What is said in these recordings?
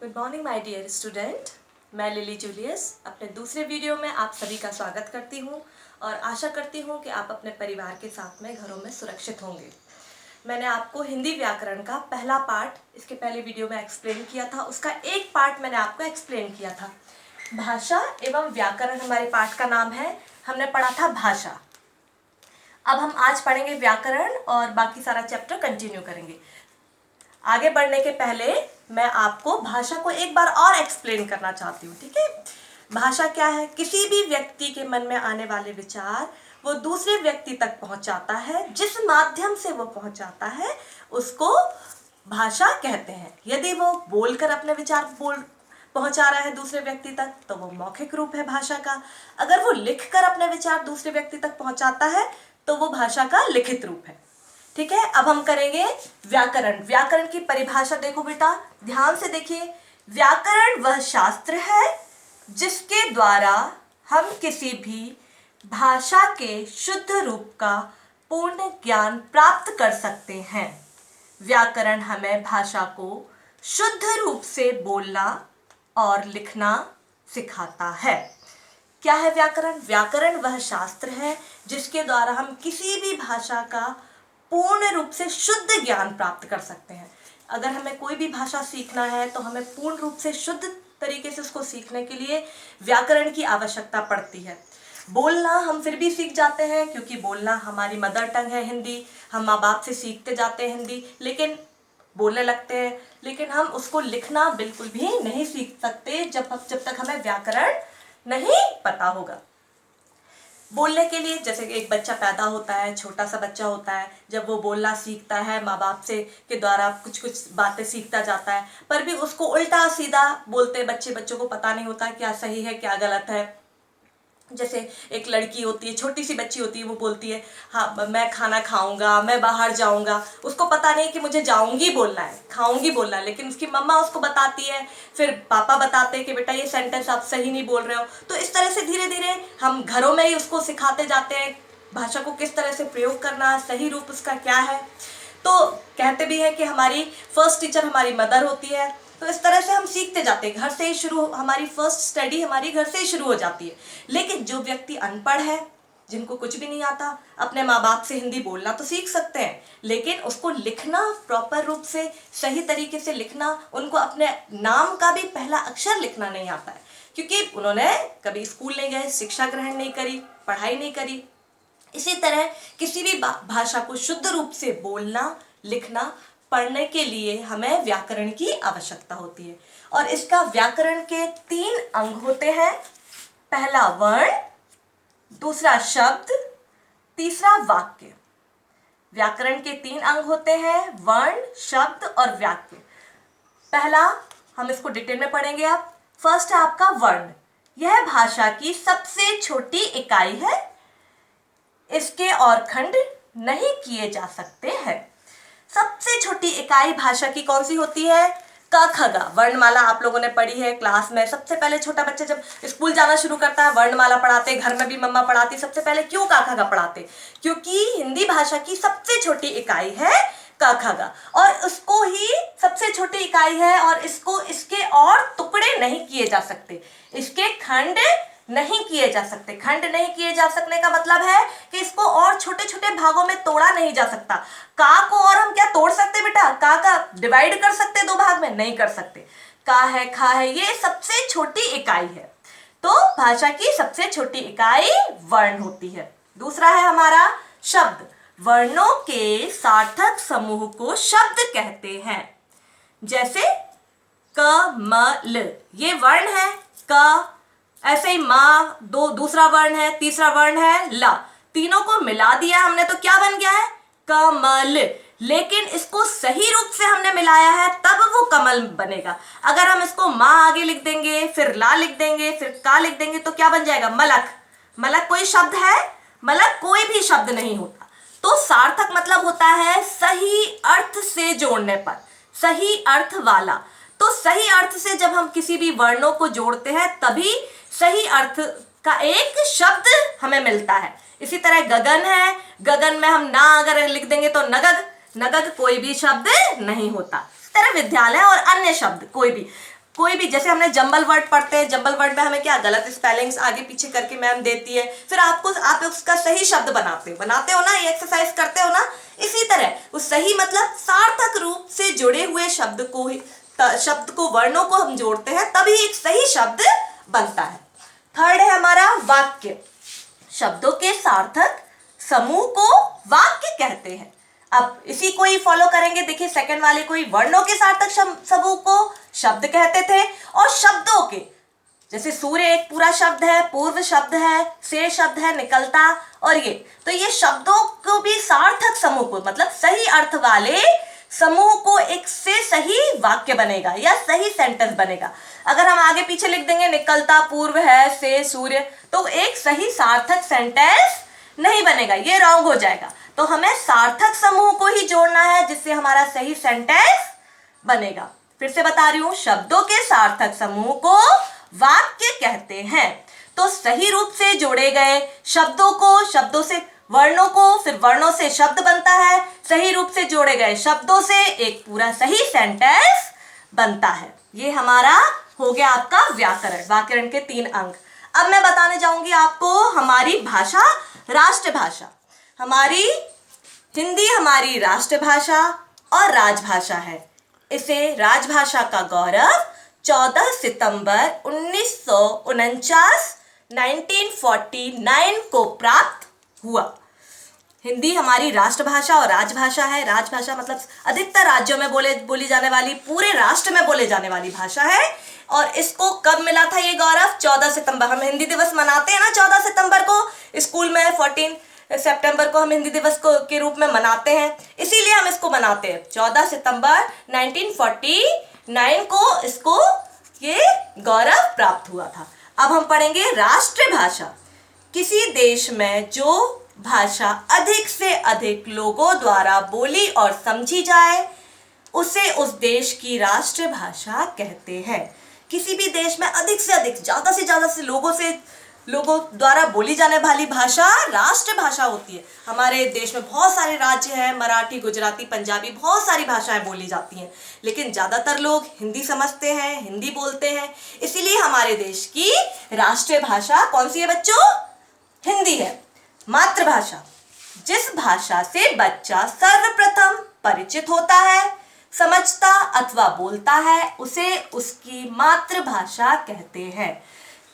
Good morning my dear student. मैं Lily Julius अपने दूसरे वीडियो में आप सभी का स्वागत करती हूँ और आशा करती हूँ कि आप अपने परिवार के साथ में घरों में सुरक्षित होंगे। मैंने आपको हिंदी व्याकरण का पहला पार्ट इसके पहले वीडियो में एक्सप्लेन किया था। उसका एक पार्ट मैंने आपको एक्सप्लेन किया था। भाषा एवं व्याकरण हमारे पाठ का नाम है। हमने पढ़ा था भाषा। अब हम आज पढ़ेंगे व्याकरण और बाकी सारा चैप्टर कंटिन्यू करेंगे। आगे बढ़ने के पहले मैं आपको भाषा को एक बार और एक्सप्लेन करना चाहती हूँ, ठीक है। भाषा क्या है? किसी भी व्यक्ति के मन में आने वाले विचार वो दूसरे व्यक्ति तक पहुंचाता है। जिस माध्यम से वो पहुंचाता है उसको भाषा कहते हैं। यदि वो बोलकर अपने विचार पहुंचा रहा है दूसरे व्यक्ति तक तो वो मौखिक रूप है भाषा का। अगर वो लिखकर अपने विचार दूसरे व्यक्ति तक पहुंचाता है तो वो भाषा का लिखित रूप है, ठीक है। अब हम करेंगे व्याकरण। व्याकरण की परिभाषा देखो बेटा, ध्यान से देखिए। व्याकरण वह शास्त्र है जिसके द्वारा हम किसी भी भाषा के शुद्ध रूप का पूर्ण ज्ञान प्राप्त कर सकते हैं। व्याकरण हमें भाषा को शुद्ध रूप से बोलना और लिखना सिखाता है। क्या है व्याकरण? व्याकरण वह शास्त्र है जिसके द्वारा हम किसी भी भाषा का पूर्ण रूप से शुद्ध ज्ञान प्राप्त कर सकते हैं। अगर हमें कोई भी भाषा सीखना है तो हमें पूर्ण रूप से शुद्ध तरीके से उसको सीखने के लिए व्याकरण की आवश्यकता पड़ती है। बोलना हम फिर भी सीख जाते हैं क्योंकि बोलना हमारी मदर टंग है हिंदी। हम माँ बाप से सीखते जाते हैं हिंदी, लेकिन बोलने लगते हैं, लेकिन हम उसको लिखना बिल्कुल भी नहीं सीख सकते जब तक हमें व्याकरण नहीं पता होगा। बोलने के लिए जैसे एक बच्चा पैदा होता है, छोटा सा बच्चा होता है, जब वो बोलना सीखता है माँ बाप से के द्वारा कुछ कुछ बातें सीखता जाता है, पर भी उसको उल्टा सीधा बोलते बच्चों को पता नहीं होता क्या सही है क्या गलत है। जैसे एक लड़की होती है, छोटी सी बच्ची होती है, वो बोलती है हाँ मैं खाना खाऊंगा, मैं बाहर जाऊंगा। उसको पता नहीं कि मुझे जाऊंगी बोलना है, खाऊंगी बोलना है, लेकिन उसकी मम्मा उसको बताती है, फिर पापा बताते हैं कि बेटा ये सेंटेंस आप सही नहीं बोल रहे हो। तो इस तरह से धीरे धीरे हम घरों में ही उसको सिखाते जाते हैं भाषा को किस तरह से प्रयोग करना, सही रूप उसका क्या है। तो कहते भी हैं कि हमारी फर्स्ट टीचर हमारी मदर होती है। तो इस तरह से हम सीखते जाते हैं, घर से ही शुरू, हमारी फर्स्ट स्टडी हमारी घर से ही शुरू हो जाती है। लेकिन जो व्यक्ति अनपढ़ है, जिनको कुछ भी नहीं आता, अपने माँ बाप से हिंदी बोलना तो सीख सकते हैं, लेकिन उसको लिखना प्रॉपर रूप से सही तरीके से लिखना, उनको अपने नाम का भी पहला अक्षर लिखना नहीं आता है क्योंकि उन्होंने कभी स्कूल नहीं गए, शिक्षा ग्रहण नहीं करी, पढ़ाई नहीं करी। इसी तरह किसी भी भाषा को शुद्ध रूप से बोलना, लिखना, पढ़ने के लिए हमें व्याकरण की आवश्यकता होती है। और इसका व्याकरण के 3 अंग होते हैं। पहला वर्ण, दूसरा शब्द, तीसरा वाक्य। व्याकरण के 3 अंग होते हैं, वर्ण, शब्द और वाक्य। पहला हम इसको डिटेल में पढ़ेंगे। आप फर्स्ट है आपका वर्ण। यह भाषा की सबसे छोटी इकाई है। इसके और खंड नहीं किए जा सकते हैं। सबसे छोटी इकाई भाषा की कौन सी होती है? क ख ग। वर्णमाला आप लोगों ने पढ़ी है क्लास में। सबसे पहले छोटा बच्चा जब स्कूल जाना शुरू करता है वर्णमाला पढ़ाते, घर में भी मम्मा पढ़ाती, सबसे पहले क्यों क ख ग पढ़ाते? क्योंकि हिंदी भाषा की सबसे छोटी इकाई है क ख ग, और उसको ही सबसे छोटी इकाई है और इसको इसके और टुकड़े नहीं किए जा सकते, इसके खंड नहीं किए जा सकते। खंड नहीं किए जा सकने का मतलब है कि इसको और छोटे छोटे भागों में तोड़ा नहीं जा सकता। का को और हम क्या तोड़ सकते बेटा? का डिवाइड कर सकते 2 भाग में? नहीं कर सकते। का है, खा है, ये सबसे छोटी इकाई है। तो भाषा की सबसे छोटी इकाई वर्ण होती है। दूसरा है हमारा शब्द। वर्णों के सार्थक समूह को शब्द कहते हैं। जैसे क म ल, ये वर्ण है क। ऐसे ही माँ, दूसरा वर्ण है, तीसरा वर्ण है ला, तीनों को मिला दिया हमने तो क्या बन गया है? कमल। लेकिन इसको सही रूप से हमने मिलाया है तब वो कमल बनेगा। अगर हम इसको माँ आगे लिख देंगे, फिर ला लिख देंगे, फिर का लिख देंगे तो क्या बन जाएगा? मलक। मलक कोई शब्द है? मलक कोई भी शब्द नहीं होता। तो सार्थक मतलब होता है सही अर्थ से जोड़ने पर, सही अर्थ वाला। तो सही अर्थ से जब हम किसी भी वर्णों को जोड़ते हैं तभी सही अर्थ का एक शब्द हमें मिलता है। इसी तरह गगन है, गगन में हम ना अगर लिख देंगे तो नगग, नगग कोई भी शब्द नहीं होता। इस तरह विद्यालय और अन्य शब्द कोई भी, कोई भी, जैसे हमने जंबल वर्ड पढ़ते हैं, जंबल वर्ड में हमें क्या गलत स्पेलिंग्स आगे पीछे करके मैम देती है, फिर आप उसका सही शब्द बनाते हो ना, ये एक्सरसाइज करते हो ना। इसी तरह उस सही मतलब सार्थक रूप से जुड़े हुए शब्द को वर्णों को हम जोड़ते हैं, तभी एक सही शब्द बनता है। थर्ड है हमारा वाक्य। शब्दों के सार्थक समूह को वाक्य कहते हैं। अब इसी को ही फॉलो करेंगे। देखिए सेकंड वाले को ही, वर्णों के सार्थक समूह को शब्द कहते थे, और शब्दों के, जैसे सूर्य एक पूरा शब्द है, पूर्व शब्द है, से शब्द है, निकलता, और ये, तो ये शब्दों को भी सार्थक समूह को, मतलब सही अर्थ वाले समूह को एक से सही वाक्य बनेगा या सही सेंटेंस बनेगा। अगर हम आगे पीछे लिख देंगे निकलता, पूर्व है, से, सूर्य, तो एक सही सार्थक सेंटेंस नहीं बनेगा, ये रॉन्ग हो जाएगा। तो हमें सार्थक समूह को ही जोड़ना है जिससे हमारा सही सेंटेंस बनेगा। फिर से बता रही हूं, शब्दों के सार्थक समूह को वाक्य कहते हैं। तो सही रूप से जोड़े गए शब्दों को, शब्दों से वर्णों को, फिर वर्णों से शब्द बनता है, सही रूप से जोड़े गए शब्दों से एक पूरा सही सेंटेंस बनता है। ये हमारा हो गया आपका व्याकरण, व्याकरण के 3 अंक। अब मैं बताने जाऊंगी आपको हमारी भाषा, राष्ट्रभाषा। हमारी हिंदी हमारी राष्ट्रभाषा और राजभाषा है। इसे राजभाषा का गौरव 14 सितंबर 1949 को प्राप्त हुआ। हिंदी हमारी राष्ट्रभाषा और राजभाषा है। राजभाषा मतलब अधिकतर राज्यों में बोली जाने वाली, पूरे राष्ट्र में बोले जाने वाली भाषा है। और इसको कब मिला था ये गौरव? 14 सितंबर। हम हिंदी दिवस मनाते हैं ना 14 सितंबर को, स्कूल में 14 सितंबर को हम हिंदी दिवस के रूप में मनाते हैं, इसीलिए हम इसको मनाते हैं। 14 सितंबर 1949 को इसको ये गौरव प्राप्त हुआ था। अब हम पढ़ेंगे राष्ट्रभाषा। किसी देश में जो भाषा अधिक से अधिक लोगों द्वारा बोली और समझी जाए उसे उस देश की राष्ट्रभाषा कहते हैं। किसी भी देश में अधिक से अधिक, ज़्यादा से ज़्यादा से लोगों द्वारा बोली जाने वाली भाषा राष्ट्रभाषा होती है। हमारे देश में बहुत सारे राज्य हैं, मराठी, गुजराती, पंजाबी, बहुत सारी भाषाएं बोली जाती हैं, लेकिन ज़्यादातर लोग हिंदी समझते हैं, हिंदी बोलते हैं, इसीलिए हमारे देश की राष्ट्रीय भाषा कौन सी है बच्चों? हिंदी है। मातृभाषा, जिस भाषा से बच्चा सर्वप्रथम परिचित होता है, समझता अथवा बोलता है, उसे उसकी मातृभाषा कहते हैं।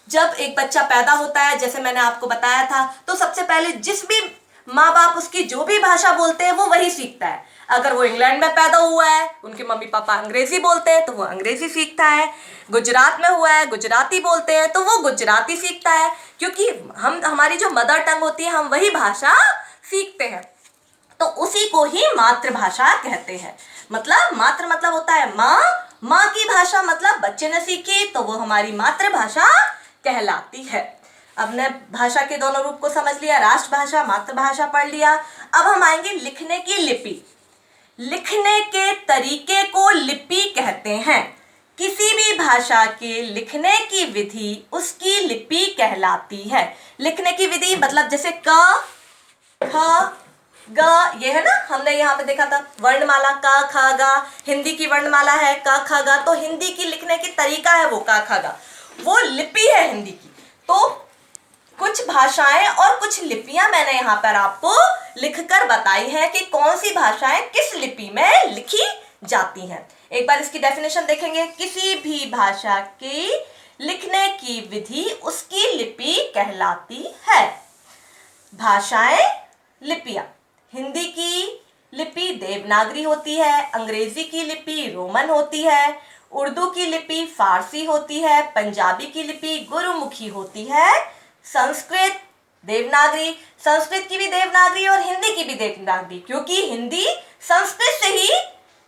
जब एक बच्चा पैदा होता है, जैसे मैंने आपको बताया था, तो सबसे पहले जिस भी माँ बाप उसकी जो भी भाषा बोलते हैं वो वही सीखता है। अगर वो इंग्लैंड में पैदा हुआ है, उनके मम्मी पापा अंग्रेजी बोलते हैं तो वो अंग्रेजी सीखता है। गुजरात में हुआ है, गुजराती बोलते हैं तो वो गुजराती सीखता है, क्योंकि हमारी जो मदर टंग होती है हम वही भाषा सीखते हैं। तो उसी को ही मातृभाषा कहते हैं। मतलब मातृ मतलब होता है माँ की भाषा, मतलब बच्चे ने सीखी तो वो हमारी मातृभाषा कहलाती है। अब ने भाषा के दोनों रूप को समझ लिया, राष्ट्रभाषा, मातृभाषा पढ़ लिया। अब हम आएंगे लिखने की लिपि। लिखने के तरीके को लिपि कहते हैं। किसी भी भाषा के लिखने की विधि उसकी लिपि कहलाती है। लिखने की विधि मतलब जैसे क, ख, ग, ये है ना, हमने यहाँ पे देखा था वर्णमाला क, ख, ग। हिंदी की वर्णमाला है क, ख, ग, तो हिंदी की लिखने की तरीका है वो क, ख, ग, वो लिपि है हिंदी की। तो कुछ भाषाएं और कुछ लिपियां मैंने यहाँ पर आपको लिखकर बताई है कि कौन सी भाषाएं किस लिपि में लिखी जाती हैं। एक बार इसकी डेफिनेशन देखेंगे। किसी भी भाषा की लिखने की विधि उसकी लिपि कहलाती है। भाषाएं, लिपियां। हिंदी की लिपि देवनागरी होती है, अंग्रेजी की लिपि रोमन होती है, उर्दू की लिपि फारसी होती है, पंजाबी की लिपि गुरुमुखी होती है, संस्कृत देवनागरी, संस्कृत की भी देवनागरी और हिंदी की भी देवनागरी, क्योंकि हिंदी संस्कृत से ही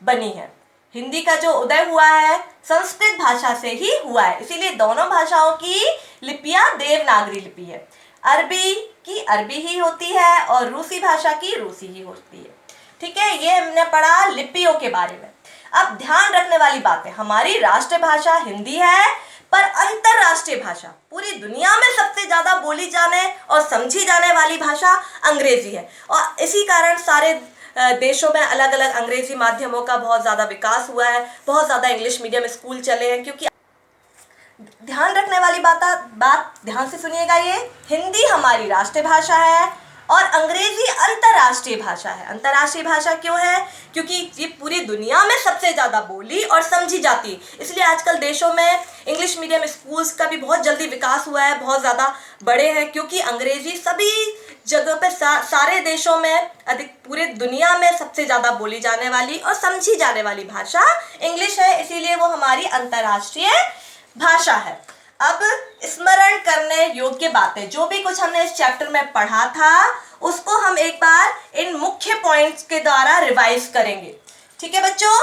बनी है। हिंदी का जो उदय हुआ है संस्कृत भाषा से ही हुआ है, इसीलिए दोनों भाषाओं की लिपियां देवनागरी लिपि है। अरबी की अरबी ही होती है और रूसी भाषा की रूसी ही होती है। ठीक है, ये हमने पढ़ा लिपियों के बारे में। अब ध्यान रखने वाली बात है, हमारी राष्ट्रभाषा हिंदी है, पर अंतरराष्ट्रीय भाषा, पूरी दुनिया में सबसे ज्यादा बोली जाने और समझी जाने वाली भाषा अंग्रेजी है। और इसी कारण सारे देशों में अलग अलग अंग्रेजी माध्यमों का बहुत ज़्यादा विकास हुआ है, बहुत ज़्यादा इंग्लिश मीडियम स्कूल चले हैं, क्योंकि ध्यान रखने वाली बात ध्यान से सुनिएगा। ये हिंदी हमारी राष्ट्रीय भाषा है और अंग्रेजी अंतर्राष्ट्रीय भाषा है। अंतर्राष्ट्रीय भाषा क्यों है? क्योंकि ये पूरी दुनिया में सबसे ज़्यादा बोली और समझी जाती है। इसलिए आजकल देशों में इंग्लिश मीडियम स्कूल्स का भी बहुत जल्दी विकास हुआ है, बहुत ज़्यादा बड़े हैं, क्योंकि अंग्रेजी सभी जगह पे सारे देशों में पूरे दुनिया में सबसे ज़्यादा बोली जाने वाली और समझी जाने वाली भाषा इंग्लिश है, इसीलिए वो हमारी अंतर्राष्ट्रीय भाषा है। अब स्मरण करने योग्य बातें, जो भी कुछ हमने इस चैप्टर में पढ़ा था उसको हम एक बार इन मुख्य पॉइंट्स के द्वारा रिवाइज करेंगे। ठीक है बच्चों?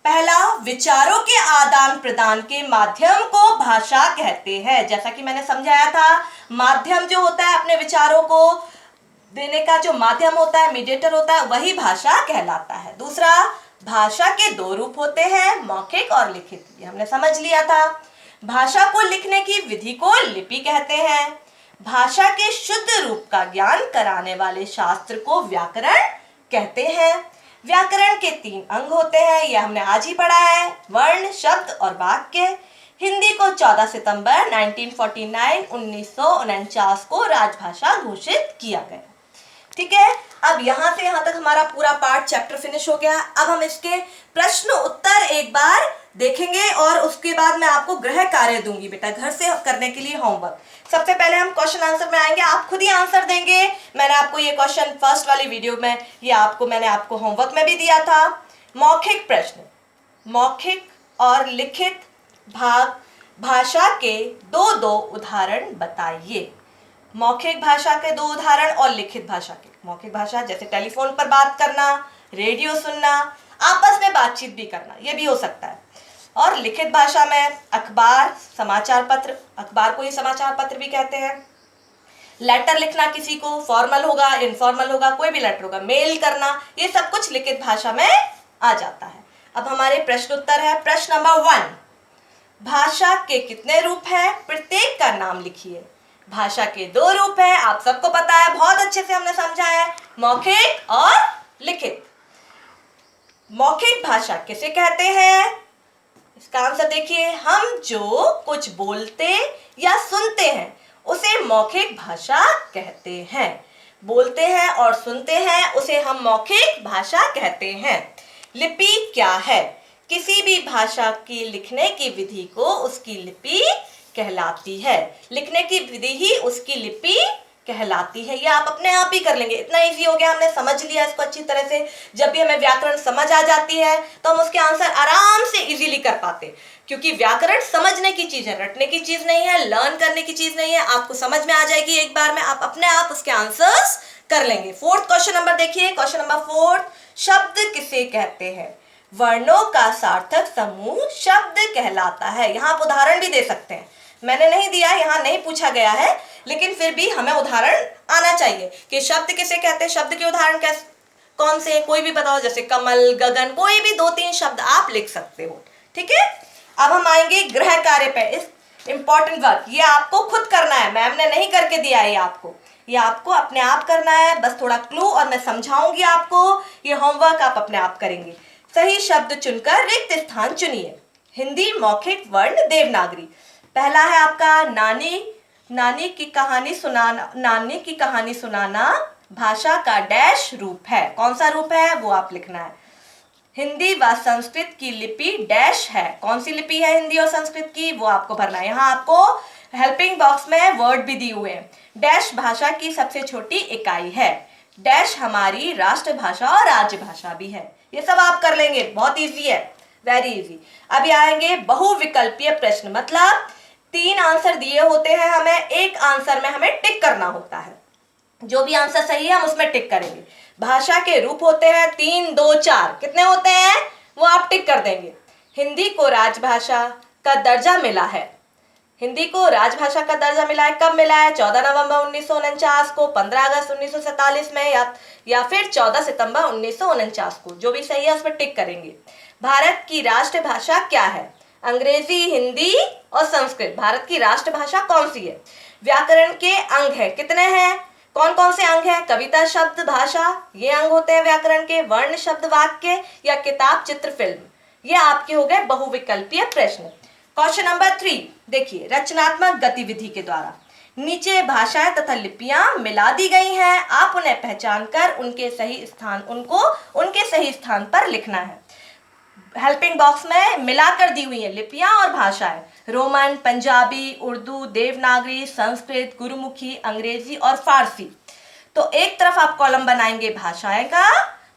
पहला, विचारों के आदान प्रदान के माध्यम को भाषा कहते हैं। जैसा कि मैंने समझाया था, माध्यम जो होता है अपने विचारों को देने का, जो माध्यम होता है, मीडिएटर होता है, वही भाषा कहलाता है। दूसरा, भाषा के दो रूप होते हैं, मौखिक और लिखित। ये हमने समझ लिया था। भाषा को लिखने की विधि को लिपि कहते हैं। भाषा के शुद्ध रूप का ज्ञान कराने वाले शास्त्र को व्याकरण कहते हैं। व्याकरण के 3 अंग होते हैं, यह हमने आज ही पढ़ा है, वर्ण, शब्द और वाक्य। हिंदी को 14 सितंबर 1949 को राजभाषा घोषित किया गया। ठीक है, अब यहाँ से यहाँ तक हमारा पूरा पार्ट चैप्टर फिनिश हो गया। अब हम इसके प्रश्न उत्तर एक बार देखेंगे और उसके बाद मैं आपको गृह कार्य दूंगी बेटा घर से करने के लिए होमवर्क। सबसे पहले हम क्वेश्चन आंसर में आएंगे, आप खुद ही आंसर देंगे। मैंने आपको ये क्वेश्चन फर्स्ट वाली वीडियो में मैंने आपको होमवर्क में भी दिया था। मौखिक प्रश्न, मौखिक और लिखित भाग भाषा के दो उदाहरण बताइए। मौखिक भाषा के 2 उदाहरण और लिखित भाषा के। मौखिक भाषा जैसे टेलीफोन पर बात करना, रेडियो सुनना, आपस में बातचीत भी करना, ये भी हो सकता है। और लिखित भाषा में अखबार, समाचार पत्र, अखबार को ही समाचार पत्र भी कहते हैं। लेटर लिखना किसी को, फॉर्मल होगा, इनफॉर्मल होगा, कोई भी लेटर होगा, मेल करना, ये सब कुछ लिखित भाषा में आ जाता है। अब हमारे प्रश्न उत्तर है। प्रश्न नंबर 1, भाषा के कितने रूप हैं? प्रत्येक का नाम लिखिए। भाषा के 2 रूप हैं, आप सबको पता है, बहुत अच्छे से हमने समझा है, मौखिक और लिखित। मौखिक भाषा किसे कहते हैं? इसका आंसर देखिए, हम जो कुछ बोलते या सुनते हैं उसे मौखिक भाषा कहते हैं। बोलते हैं और सुनते हैं उसे हम मौखिक भाषा कहते हैं। लिपि क्या है? किसी भी भाषा की लिखने की विधि को उसकी लिपि कहलाती है। लिखने की विधि ही उसकी लिपि कहलाती है। ये आप अपने आप ही कर लेंगे, इतना इजी हो गया, हमने समझ लिया इसको अच्छी तरह से। जब भी हमें व्याकरण समझ आ जाती है तो हम उसके आंसर आराम से इजीली कर पाते, क्योंकि व्याकरण समझने की चीज है, रटने की चीज नहीं है, लर्न करने की चीज नहीं है। आपको समझ में आ जाएगी एक बार में, आप अपने आप उसके आंसर्स कर लेंगे। 4th क्वेश्चन नंबर देखिए, क्वेश्चन नंबर 4, शब्द किसे कहते हैं? वर्णों का सार्थक समूह शब्द कहलाता है। यहाँ आप उदाहरण भी दे सकते हैं, मैंने नहीं दिया, यहाँ नहीं पूछा गया है, लेकिन फिर भी हमें उदाहरण आना चाहिए कि शब्द किसे कहते हैं। शब्द के उदाहरण कैसे, कौन से, कोई भी बताओ, जैसे कमल, गगन, कोई भी 2-3 शब्द आप लिख सकते हो। ठीक है, अब हम आएंगे गृह कार्य पे। इस इंपॉर्टेंट वर्क ये आपको खुद करना है, मैम ने नहीं करके दिया है, ये आपको अपने आप करना है। बस थोड़ा क्लू और मैं समझाऊंगी आपको, ये होमवर्क आप अपने आप करेंगे। सही शब्द चुनकर रिक्त स्थान चुनिए। हिंदी मौखिक वर्ण देवनागरी। पहला है आपका नानी की कहानी सुनाना भाषा का डैश रूप है। कौन सा रूप है वो आप लिखना है। हिंदी व संस्कृत की लिपि डैश है। कौन सी लिपि है हिंदी और संस्कृत की, वो आपको भरना है। यहाँ आपको हेल्पिंग बॉक्स में वर्ड भी दिए हुए हैं। डैश भाषा की सबसे छोटी इकाई है। डैश हमारी राष्ट्रभाषा और राज्यभाषा भी है। ये सब आप कर लेंगे, बहुत इजी है, वेरी इजी। अभी आएंगे बहुविकल्पीय प्रश्न, मतलब 3 आंसर दिए होते हैं हमें, एक आंसर में हमें टिक करना होता है। जो भी आंसर सही है हम उसमें टिक करेंगे। भाषा के रूप होते हैं 3, 2, 4, कितने होते हैं वो आप टिक कर देंगे। हिंदी को राजभाषा का दर्जा मिला है। हिंदी को राजभाषा का दर्जा मिला है, कब मिला है? 14 नवंबर 1949 को, 15 अगस्त 1947 में, या फिर 14 सितंबर 1949 को। जो भी सही है उस पर टिक करेंगे। भारत की राष्ट्रभाषा क्या है? अंग्रेजी, हिंदी और संस्कृत। भारत की राष्ट्रभाषा कौन सी है? व्याकरण के अंग है, कितने हैं? कौन कौन से अंग हैं? कविता, शब्द, भाषा, ये अंग होते हैं व्याकरण के। वर्ण, शब्द, वाक्य या किताब, चित्र, फिल्म, ये आपके हो गए बहुविकल्पीय प्रश्न। क्वेश्चन नंबर 3 देखिए, रचनात्मक गतिविधि के द्वारा नीचे भाषाएं तथा लिपियां मिला दी गई हैं, आप उन्हें पहचान कर उनके सही स्थान पर लिखना है। हेल्पिंग बॉक्स में मिलाकर दी हुई है लिपियां और भाषाएं, रोमन, पंजाबी, उर्दू, देवनागरी, संस्कृत, गुरुमुखी, अंग्रेजी और फारसी। तो एक तरफ आप कॉलम बनाएंगे भाषाएं का,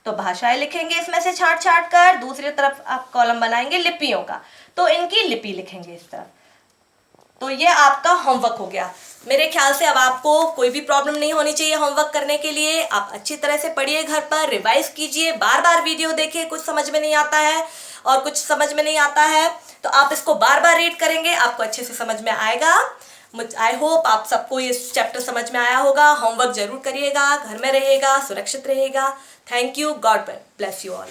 तो भाषाएं लिखेंगे इसमें से छांट छांट कर, दूसरी तरफ आप कॉलम बनाएंगे लिपियों का, तो इनकी लिपि लिखेंगे इस तरफ। तो ये आपका होमवर्क हो गया। मेरे ख्याल से अब आपको कोई भी प्रॉब्लम नहीं होनी चाहिए होमवर्क करने के लिए। आप अच्छी तरह से पढ़िए, घर पर रिवाइज कीजिए, बार बार वीडियो देखिए, कुछ समझ में नहीं आता है और कुछ समझ में नहीं आता है तो आप इसको बार बार रीड करेंगे, आपको अच्छे से समझ में आएगा। आई होप आप सबको ये चैप्टर समझ में आया होगा। होमवर्क जरूर करिएगा, घर में रहिएगा, सुरक्षित रहिएगा। Thank you, God bless you all.